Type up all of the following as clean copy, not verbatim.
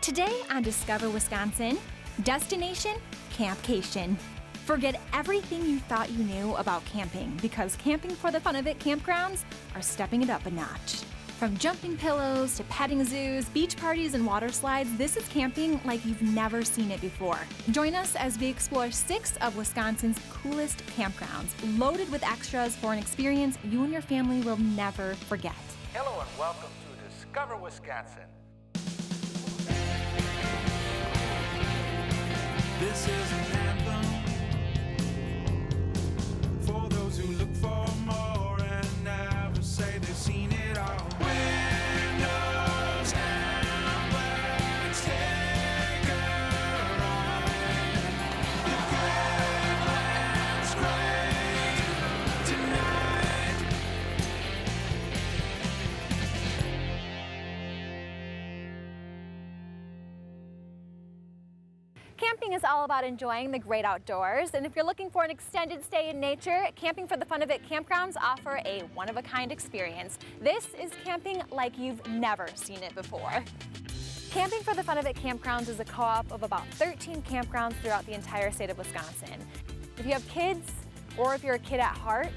Today on Discover Wisconsin, destination Camp-cation. Forget everything you thought you knew about camping because Camping for the Fun of It Campgrounds are stepping it up a notch. From jumping pillows to petting zoos, beach parties, and water slides, this is camping like you've never seen it before. Join us as we explore 6 of Wisconsin's coolest campgrounds, loaded with extras for an experience you and your family will never forget. Hello and welcome to Discover Wisconsin. This is an anthem for those who look for more and never say they've seen it all. Windows down, let's take a ride. The good land's great tonight. Camping is all about enjoying the great outdoors, and if you're looking for an extended stay in nature, Camping for the Fun of It Campgrounds offer a one-of-a-kind experience. This is camping like you've never seen it before. Camping for the Fun of It Campgrounds is a co-op of about 13 campgrounds throughout the entire state of Wisconsin. If you have kids, or if you're a kid at heart,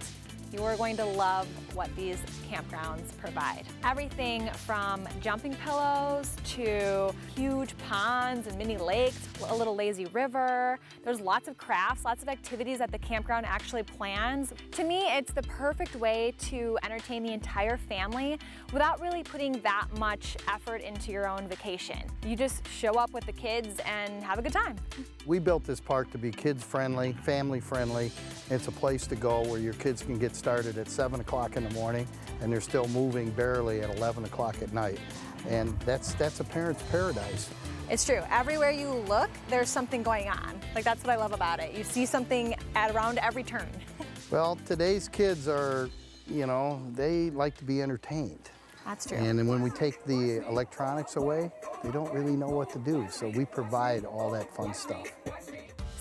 you are going to love what these campgrounds provide. Everything from jumping pillows to huge ponds and mini lakes, a little lazy river. There's lots of crafts, lots of activities that the campground actually plans. To me, it's the perfect way to entertain the entire family without really putting that much effort into your own vacation. You just show up with the kids and have a good time. We built this park to be kids-friendly, family-friendly. It's a place to go where your kids can get started at 7 o'clock in the morning and they're still moving barely at 11 o'clock at night. And that's a parent's paradise. It's true. Everywhere you look, there's something going on. Like, that's what I love about it. You see something around every turn. Well, today's kids are, they like to be entertained. That's true. And then when we take the electronics away, they don't really know what to do. So we provide all that fun stuff.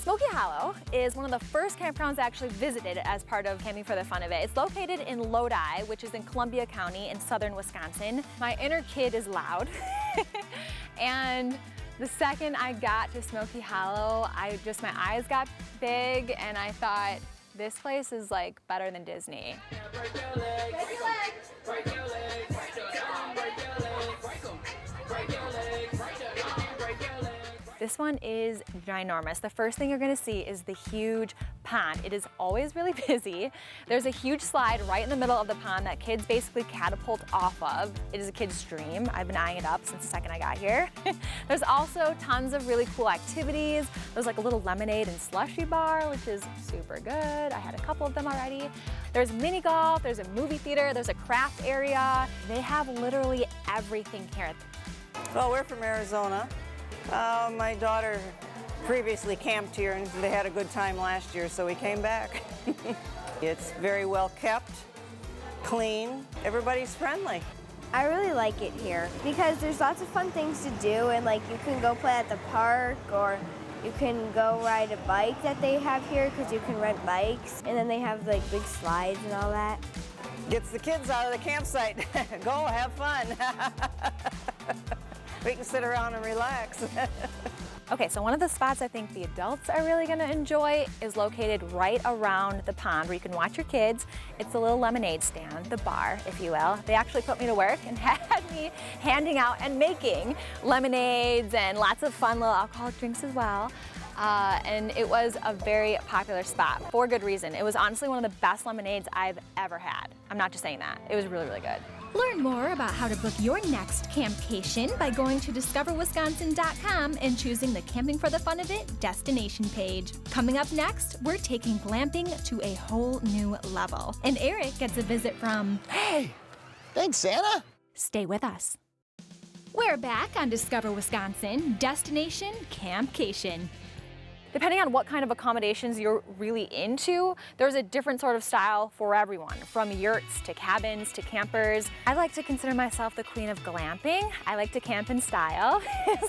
Smoky Hollow is one of the first campgrounds I actually visited as part of Camping for the Fun of It. It's located in Lodi, which is in Columbia County in southern Wisconsin. My inner kid is loud. And the second I got to Smoky Hollow, my eyes got big and I thought, this place is like better than Disney. Break your legs, break your legs, break your legs, break your arm, break your legs, break your legs, break your arm, break your legs. This one is ginormous. The first thing you're gonna see is the huge pond. It is always really busy. There's a huge slide right in the middle of the pond that kids basically catapult off of. It is a kid's dream. I've been eyeing it up since the second I got here. There's also tons of really cool activities. There's like a little lemonade and slushy bar, which is super good. I had a couple of them already. There's mini golf, there's a movie theater, there's a craft area. They have literally everything here. Well, we're from Arizona. My daughter previously camped here and they had a good time last year, so we came back. It's very well kept, clean, everybody's friendly. I really like it here because there's lots of fun things to do, and like you can go play at the park or you can go ride a bike that they have here because you can rent bikes, and then they have like big slides and all that. Gets the kids out of the campsite. Go have fun. We can sit around and relax. Okay, so one of the spots I think the adults are really gonna enjoy is located right around the pond where you can watch your kids. It's a little lemonade stand, the bar, if you will. They actually put me to work and had me handing out and making lemonades and lots of fun little alcoholic drinks as well. And it was a very popular spot for good reason. It was honestly one of the best lemonades I've ever had. I'm not just saying that. It was really, really good. Learn more about how to book your next Camp-cation by going to discoverwisconsin.com and choosing the Camping for the Fun of It destination page. Coming up next, we're taking glamping to a whole new level. And Eric gets a visit from... Hey, thanks, Santa. Stay with us. We're back on Discover Wisconsin, destination Camp-cation. Depending on what kind of accommodations you're really into, there's a different sort of style for everyone, from yurts to cabins to campers. I like to consider myself the queen of glamping. I like to camp in style.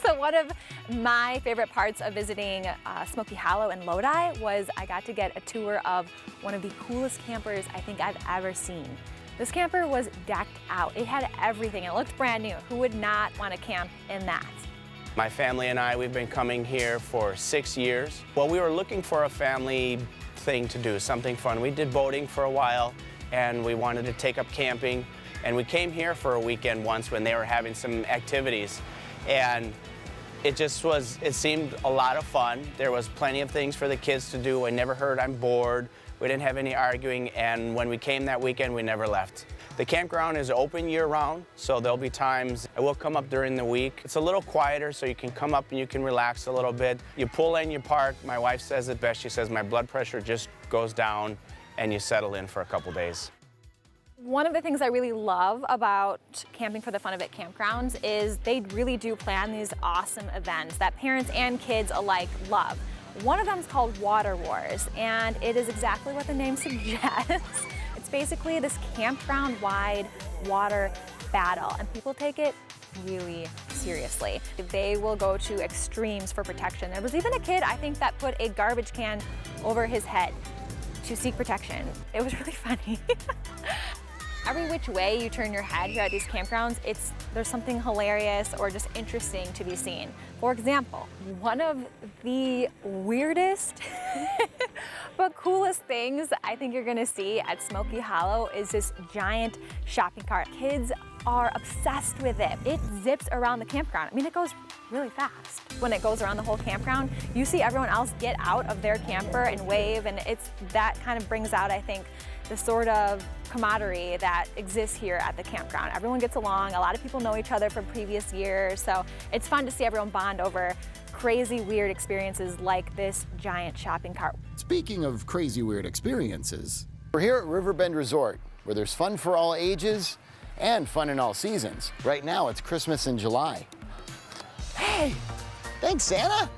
So one of my favorite parts of visiting Smoky Hollow in Lodi was I got to get a tour of one of the coolest campers I think I've ever seen. This camper was decked out. It had everything. It looked brand new. Who would not want to camp in that? My family and I, we've been coming here for 6 years. Well, we were looking for a family thing to do, something fun. We did boating for a while, and we wanted to take up camping. And we came here for a weekend once when they were having some activities. And it seemed a lot of fun. There was plenty of things for the kids to do. I never heard I'm bored. We didn't have any arguing, and when we came that weekend, we never left. The campground is open year-round, so there'll be times I will come up during the week. It's a little quieter, so you can come up and you can relax a little bit. You pull in, you park. My wife says it best. She says my blood pressure just goes down, and you settle in for a couple days. One of the things I really love about Camping for the Fun of It Campgrounds is they really do plan these awesome events that parents and kids alike love. One of them is called Water Wars, and it is exactly what the name suggests. It's basically this campground-wide water battle, and people take it really seriously. They will go to extremes for protection. There was even a kid, I think, that put a garbage can over his head to seek protection. It was really funny. Every which way you turn your head here at these campgrounds, there's something hilarious or just interesting to be seen. For example, one of the weirdest but coolest things I think you're gonna see at Smoky Hollow is this giant shopping cart. Kids are obsessed with it. It zips around the campground. I mean, it goes really fast. When it goes around the whole campground, you see everyone else get out of their camper and wave, and that kind of brings out, I think, the sort of camaraderie that exists here at the campground. Everyone gets along. A lot of people know each other from previous years, so it's fun to see everyone bond over crazy, weird experiences like this giant shopping cart. Speaking of crazy, weird experiences, we're here at Riverbend Resort, where there's fun for all ages and fun in all seasons. Right now, it's Christmas in July. Hey, thanks, Santa.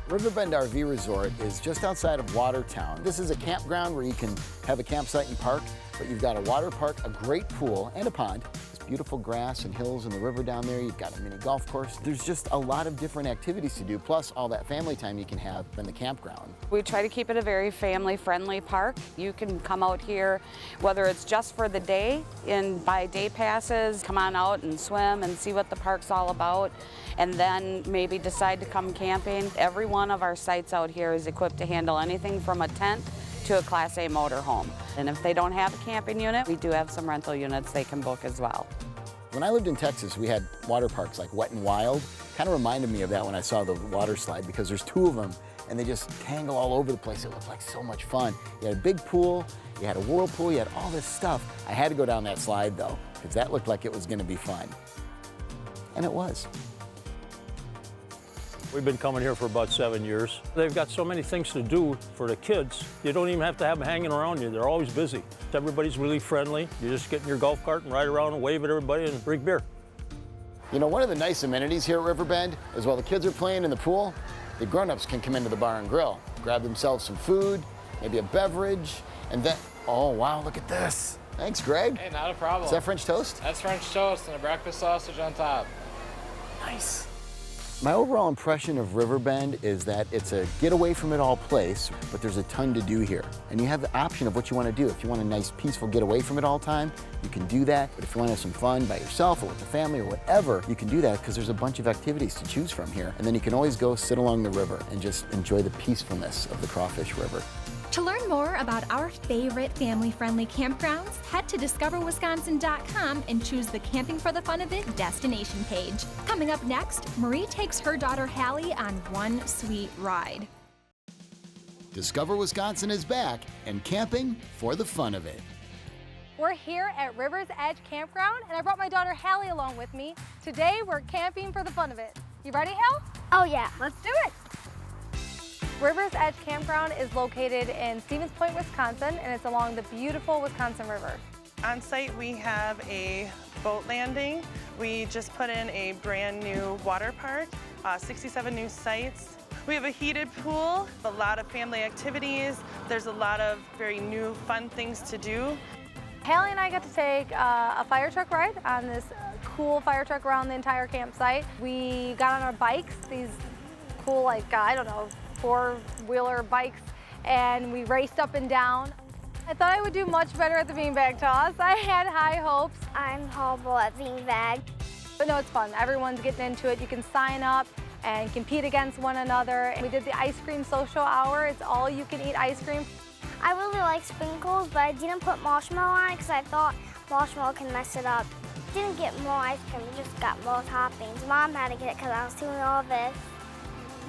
Riverbend RV Resort is just outside of Watertown. This is a campground where you can have a campsite and park, but you've got a water park, a great pool, and a pond. There's beautiful grass and hills and the river down there. You've got a mini golf course. There's just a lot of different activities to do, plus all that family time you can have in the campground. We try to keep it a very family-friendly park. You can come out here, whether it's just for the day and buy day passes, come on out and swim and see what the park's all about, and then maybe decide to come camping. Every one of our sites out here is equipped to handle anything from a tent to a Class A motorhome. And if they don't have a camping unit, we do have some rental units they can book as well. When I lived in Texas, we had water parks like Wet n Wild. Kind of reminded me of that when I saw the water slide, because there's two of them and they just tangle all over the place. It looked like so much fun. You had a big pool, you had a whirlpool, you had all this stuff. I had to go down that slide though, because that looked like it was gonna be fun. And it was. We've been coming here for about 7 years. They've got so many things to do for the kids. You don't even have to have them hanging around you. They're always busy. Everybody's really friendly. You just get in your golf cart and ride around and wave at everybody and drink beer. You know, one of the nice amenities here at Riverbend is while the kids are playing in the pool, the grown-ups can come into the bar and grill, grab themselves some food, maybe a beverage, and then, oh wow, look at this. Thanks, Greg. Hey, not a problem. Is that French toast? That's French toast and a breakfast sausage on top. Nice. My overall impression of Riverbend is that it's a get away from it all place, but there's a ton to do here. And you have the option of what you want to do. If you want a nice, peaceful get away from it all time, you can do that. But if you want to have some fun by yourself or with the family or whatever, you can do that because there's a bunch of activities to choose from here. And then you can always go sit along the river and just enjoy the peacefulness of the Crawfish River. To learn more about our favorite family-friendly campgrounds, head to discoverwisconsin.com and choose the Camping for the Fun of It destination page. Coming up next, Marie takes her daughter Hallie on one sweet ride. Discover Wisconsin is back and camping for the fun of it. We're here at River's Edge Campground, and I brought my daughter Hallie along with me. Today, we're camping for the fun of it. You ready, Hal? Oh yeah. Let's do it. River's Edge Campground is located in Stevens Point, Wisconsin, and it's along the beautiful Wisconsin River. On site, we have a boat landing. We just put in a brand new water park, 67 new sites. We have a heated pool, a lot of family activities. There's a lot of very new, fun things to do. Hallie and I got to take a fire truck ride on this cool fire truck around the entire campsite. We got on our bikes, these cool, like, I don't know, four-wheeler bikes, and we raced up and down. I thought I would do much better at the beanbag toss. I had high hopes. I'm horrible at beanbag. But no, it's fun. Everyone's getting into it. You can sign up and compete against one another. And we did the ice cream social hour. It's all you can eat ice cream. I really like sprinkles, but I didn't put marshmallow on it because I thought marshmallow can mess it up. Didn't get more ice cream, we just got more toppings. Mom had to get it because I was doing all this.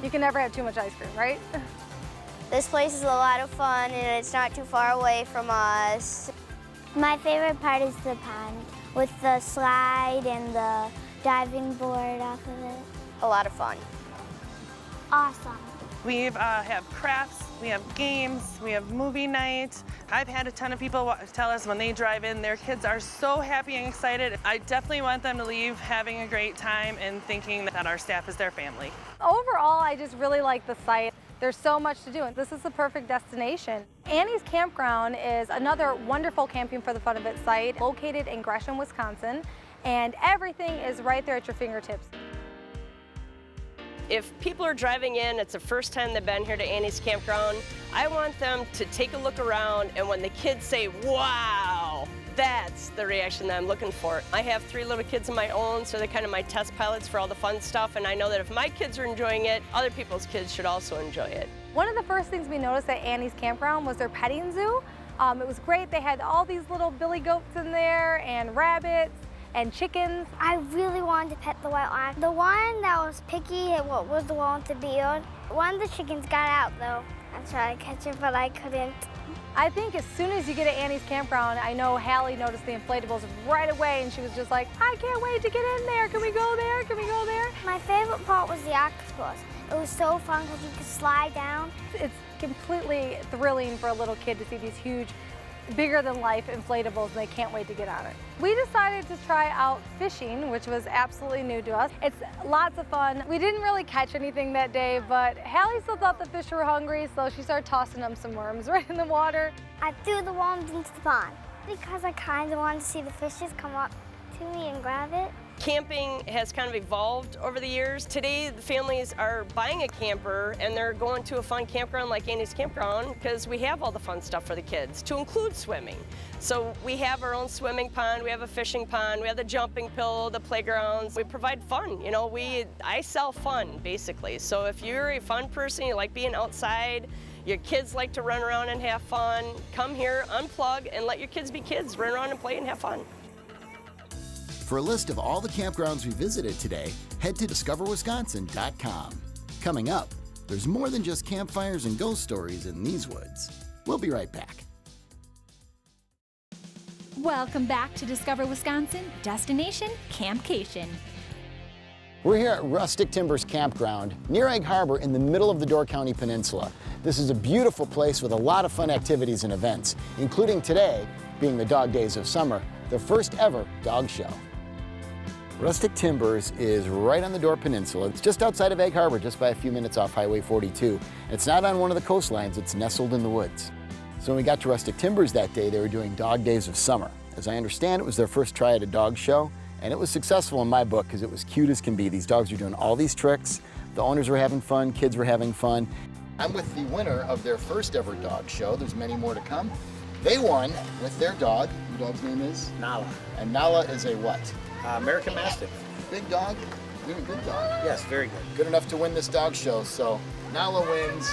You can never have too much ice cream, right? This place is a lot of fun and it's not too far away from us. My favorite part is the pond with the slide and the diving board off of it. A lot of fun. Awesome. We have crafts, we have games, we have movie night. I've had a ton of people tell us when they drive in, their kids are so happy and excited. I definitely want them to leave having a great time and thinking that our staff is their family. Overall, I just really like the site. There's so much to do, and this is the perfect destination. Annie's Campground is another wonderful camping for the fun of it site located in Gresham, Wisconsin, and everything is right there at your fingertips. If people are driving in, it's the first time they've been here to Annie's Campground, I want them to take a look around, and when the kids say, wow, that's the reaction that I'm looking for. I have 3 little kids of my own, so they're kind of my test pilots for all the fun stuff, and I know that if my kids are enjoying it, other people's kids should also enjoy it. One of the first things we noticed at Annie's Campground was their petting zoo. It was great. They had all these little billy goats in there and rabbits and chickens. I really wanted to pet the white line. The one that was picky was the one with the beard. One of the chickens got out though. I tried to catch it, but I couldn't. I think as soon as you get at Annie's Campground, I know Hallie noticed the inflatables right away and she was just like, I can't wait to get in there. Can we go there? Can we go there? My favorite part was the octopus. It was so fun because you could slide down. It's completely thrilling for a little kid to see these huge, bigger than life inflatables, and they can't wait to get on it. We decided to try out fishing, which was absolutely new to us. It's lots of fun. We didn't really catch anything that day, but Hallie still thought the fish were hungry, so she started tossing them some worms right in the water. I threw the worms into the pond because I kind of wanted to see the fishes come up to me and grab it. Camping has kind of evolved over the years. Today, the families are buying a camper and they're going to a fun campground like Annie's Campground because we have all the fun stuff for the kids, to include swimming. So we have our own swimming pond, we have a fishing pond, we have the jumping pool, the playgrounds. We provide fun, you know, I sell fun, basically. So if you're a fun person, you like being outside, your kids like to run around and have fun, come here, unplug, and let your kids be kids, run around and play and have fun. For a list of all the campgrounds we visited today, head to discoverwisconsin.com. Coming up, there's more than just campfires and ghost stories in these woods. We'll be right back. Welcome back to Discover Wisconsin, destination Camp-cation. We're here at Rustic Timbers Campground near Egg Harbor in the middle of the Door County Peninsula. This is a beautiful place with a lot of fun activities and events, including today being the Dog Days of Summer, the first ever dog show. Rustic Timbers is right on the Door Peninsula. It's just outside of Egg Harbor, just by a few minutes off Highway 42. It's not on one of the coastlines, it's nestled in the woods. So when we got to Rustic Timbers that day, they were doing Dog Days of Summer. As I understand, it was their first try at a dog show, and it was successful in my book because it was cute as can be. These dogs were doing all these tricks, the owners were having fun, kids were having fun. I'm with the winner of their first ever dog show. There's many more to come. They won with their dog. Your dog's name is? Nala. And Nala is a what? American Mastiff. Big dog? You're a big dog. Yes, very good. Good enough to win this dog show. So Nala wins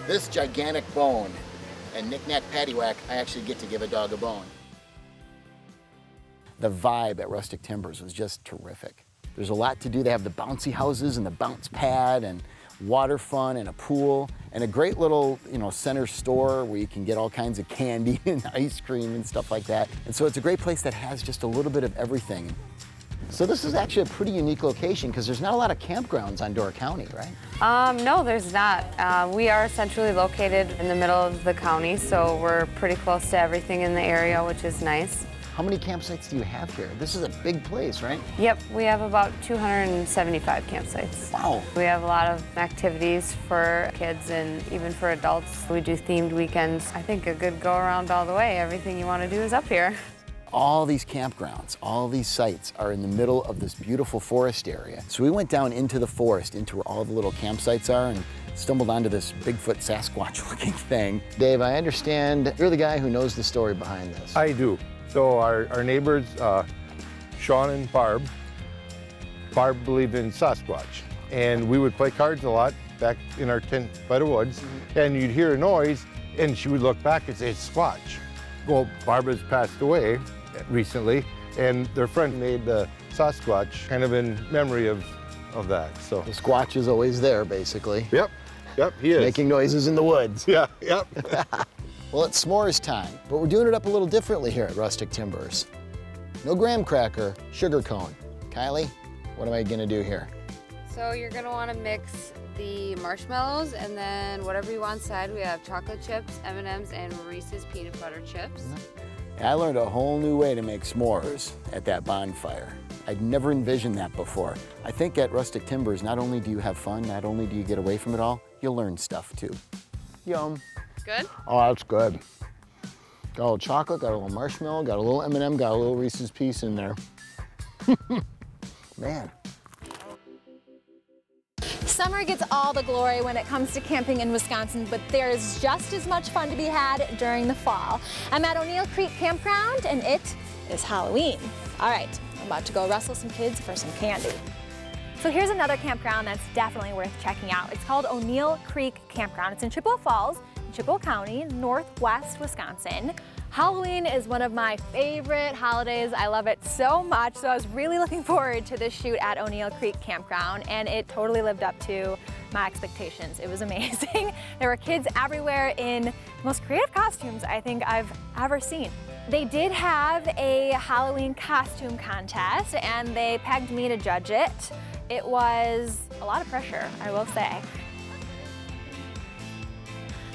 this gigantic bone. And knick-knack paddywhack, I actually get to give a dog a bone. The vibe at Rustic Timbers was just terrific. There's a lot to do. They have the bouncy houses and the bounce pad and water fun and a pool and a great little, center store where you can get all kinds of candy and ice cream and stuff like that. And so it's a great place that has just a little bit of everything. So this is actually a pretty unique location because there's not a lot of campgrounds on Door County, right? No, there's not. We are centrally located in the middle of the county, so we're pretty close to everything in the area, which is nice. How many campsites do you have here? This is a big place, right? Yep, we have about 275 campsites. Wow. We have a lot of activities for kids and even for adults. We do themed weekends. I think a good go around all the way. Everything you want to do is up here. All these campgrounds, all these sites are in the middle of this beautiful forest area. So we went down into the forest, into where all the little campsites are, and stumbled onto this Bigfoot Sasquatch looking thing. Dave, I understand you're the guy who knows the story behind this. I do. So our neighbors, Sean and Barb, Barb believed in Sasquatch. And we would play cards a lot back in our tent by the woods, and you'd hear a noise, and she would look back and say, it's Squatch. Well, Barbara's passed away recently, and their friend made the Sasquatch kind of in memory of that. So the Squatch is always there, basically. Yep, he is. Making noises in the woods. Yeah, yep. Well, it's s'mores time, but we're doing it up a little differently here at Rustic Timbers. No graham cracker, sugar cone. Kylie, what am I gonna do here? So you're gonna wanna mix the marshmallows and then whatever you want inside. We have chocolate chips, M&Ms, and Reese's peanut butter chips. I learned a whole new way to make s'mores at that bonfire. I'd never envisioned that before. I think at Rustic Timbers, not only do you have fun, not only do you get away from it all, you'll learn stuff too. Yum. Good? Oh, that's good. Got a little chocolate, got a little marshmallow, got a little M&M, got a little Reese's Piece in there. Man. Summer gets all the glory when it comes to camping in Wisconsin, but there's just as much fun to be had during the fall. I'm at O'Neill Creek Campground, and it is Halloween. All right, I'm about to go wrestle some kids for some candy. So here's another campground that's definitely worth checking out. It's called O'Neill Creek Campground. It's in Chippewa Falls, in Chippewa County, northwest Wisconsin. Halloween is one of my favorite holidays. I love it so much. So I was really looking forward to this shoot at O'Neill Creek Campground, and it totally lived up to my expectations. It was amazing. There were kids everywhere in the most creative costumes I think I've ever seen. They did have a Halloween costume contest, and they pegged me to judge it. It was a lot of pressure, I will say.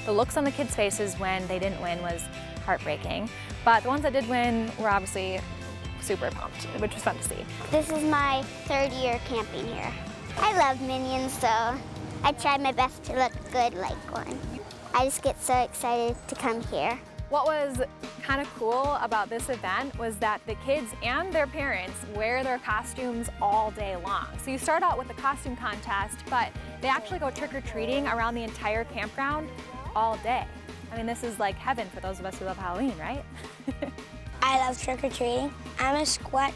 The looks on the kids' faces when they didn't win was heartbreaking, but the ones that did win were obviously super pumped, which was fun to see. This is my 3rd year camping here. I love Minions, so I tried my best to look good like one. I just get so excited to come here. What was kind of cool about this event was that the kids and their parents wear their costumes all day long. So you start out with the costume contest, but they actually go trick-or-treating around the entire campground all day. I mean, this is like heaven for those of us who love Halloween, right? I love trick-or-treating. I'm a squat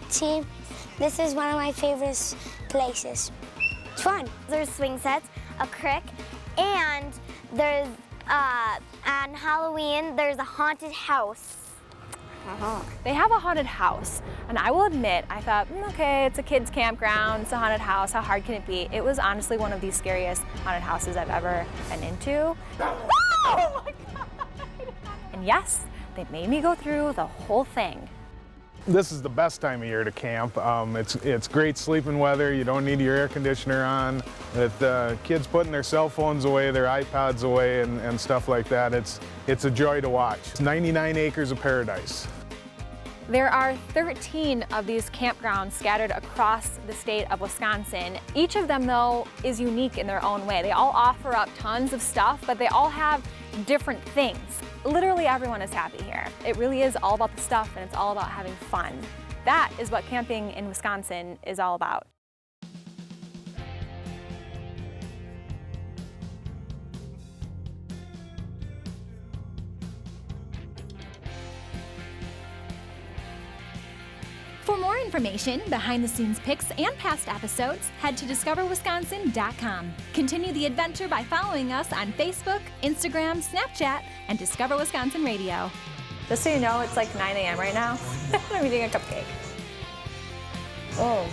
team. This is one of my favorite places. It's fun. There's swing sets, a crick, and there's, on Halloween, there's a haunted house. They have a haunted house, and I will admit, I thought, okay, it's a kid's campground, it's a haunted house, how hard can it be? It was honestly one of the scariest haunted houses I've ever been into. Oh my God! And yes, they made me go through the whole thing. This is the best time of year to camp. It's great sleeping weather. You don't need your air conditioner on. With kids putting their cell phones away, their iPads away, and stuff like that, it's a joy to watch. It's 99 acres of paradise. There are 13 of these campgrounds scattered across the state of Wisconsin. Each of them, though, is unique in their own way. They all offer up tons of stuff, but they all have different things. Literally everyone is happy here. It really is all about the stuff, and it's all about having fun. That is what camping in Wisconsin is all about. For more information, behind-the-scenes pics, and past episodes, head to discoverwisconsin.com. Continue the adventure by following us on Facebook, Instagram, Snapchat, and Discover Wisconsin Radio. Just so you know, it's like 9 a.m. right now. I'm eating a cupcake. Oh.